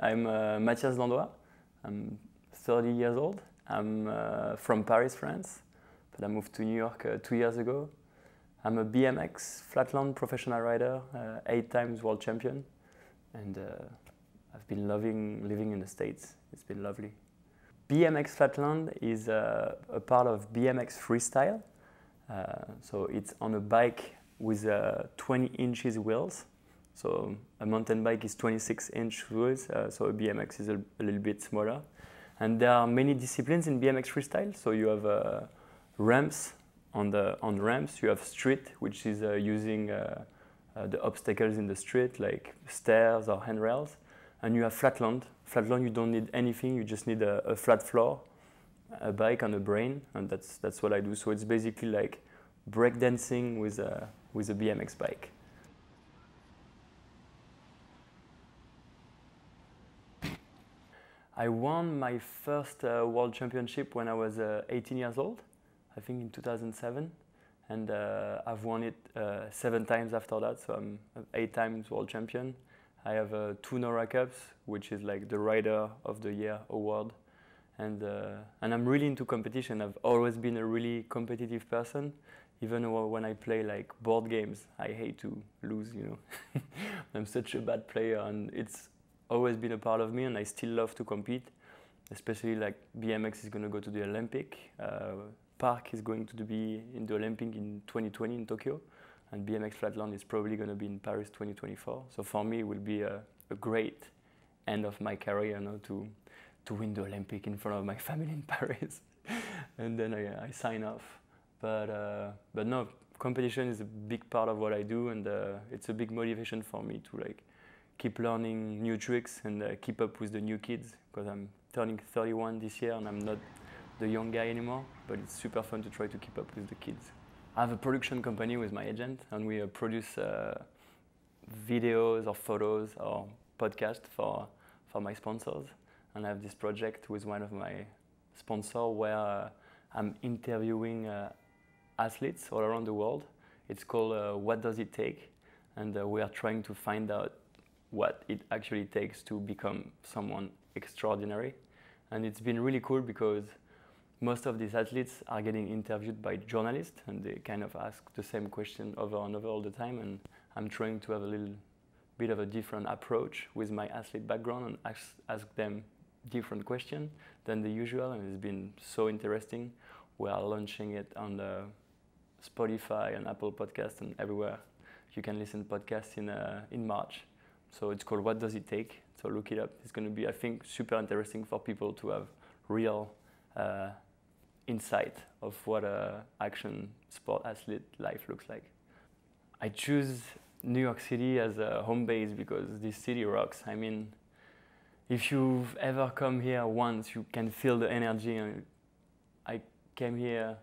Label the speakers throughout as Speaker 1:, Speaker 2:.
Speaker 1: I'm Matthias Dandois. I'm 30 years old. I'm from Paris, France, but I moved to New York 2 years ago. I'm a BMX flatland professional rider, 8 times world champion, and I've been loving living in the States. It's been lovely. BMX flatland is a part of BMX freestyle. So it's on a bike with 20 inches wheels. So a mountain bike is 26-inch wheels, so a BMX is a little bit smaller. And there are many disciplines in BMX freestyle. So you have ramps. On ramps, you have street, which is using the obstacles in the street, like stairs or handrails. And you have flatland. Flatland, you don't need anything. You just need a flat floor, a bike, and a brain, and that's what I do. So it's basically like breakdancing with a BMX bike. I won my first world championship when I was 18 years old, I think in 2007, and I've won it 7 times after that, so I'm 8 times world champion. I have 2 NORA Cups, which is like the Rider of the Year award, and I'm really into competition. I've always been a really competitive person, even when I play like board games. I hate to lose, you know. I'm such a bad player, and it's always been a part of me, and I still love to compete, especially like BMX is going to go to the Olympic. Park is going to be in the Olympic in 2020 in Tokyo, and BMX flatland is probably going to be in Paris 2024. So for me, it will be a great end of my career, you know, to win the Olympic in front of my family in Paris, and then I sign off. But no, competition is a big part of what I do, and it's a big motivation for me to like keep learning new tricks and keep up with the new kids, because I'm turning 31 this year and I'm not the young guy anymore, but it's super fun to try to keep up with the kids. I have a production company with my agent, and we produce videos or photos or podcasts for my sponsors. And I have this project with one of my sponsors where I'm interviewing athletes all around the world. It's called What Does It Take? And we are trying to find out what it actually takes to become someone extraordinary. And it's been really cool because most of these athletes are getting interviewed by journalists, and they kind of ask the same question over and over all the time, and I'm trying to have a little bit of a different approach with my athlete background and ask them different questions than the usual, and it's been so interesting. We are launching it on the Spotify and Apple Podcasts and everywhere you can listen to podcasts in March. So it's called What Does It Take? So look it up. It's going to be, I think, super interesting for people to have real insight of what a action sport athlete life looks like. I choose New York City as a home base because this city rocks. I mean, if you've ever come here once, you can feel the energy. And I came here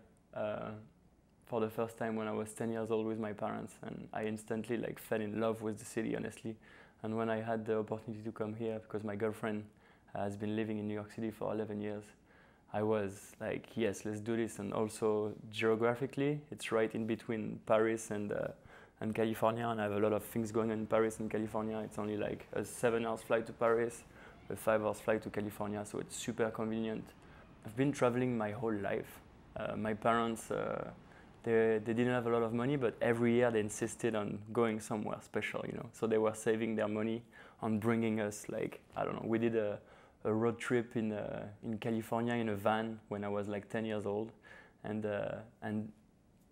Speaker 1: for the first time when I was 10 years old with my parents, and I instantly like fell in love with the city, honestly. And when I had the opportunity to come here, because my girlfriend has been living in New York City for 11 years, I was like, yes, let's do this. And also geographically, it's right in between Paris and California, and I have a lot of things going on in Paris and California. It's only like a 7-hour flight to Paris, a 5-hour flight to California, so it's super convenient. I've been traveling my whole life. My parents, they didn't have a lot of money, but every year they insisted on going somewhere special, you know. So they were saving their money on bringing us, like, I don't know, we did a road trip in California in a van when I was like 10 years old, and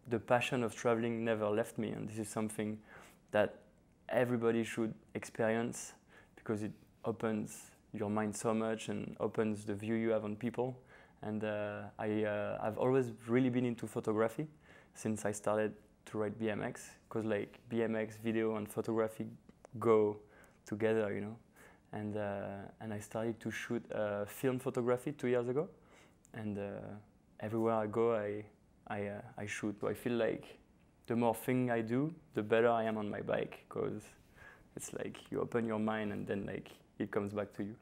Speaker 1: the passion of traveling never left me, and this is something that everybody should experience because it opens your mind so much and opens the view you have on people. And I've always really been into photography since I started to ride BMX, because like BMX, video and photography go together, you know. And I started to shoot film photography 2 years ago, and everywhere I go, I shoot. I feel like the more thing I do, the better I am on my bike, because it's like you open your mind and then like it comes back to you.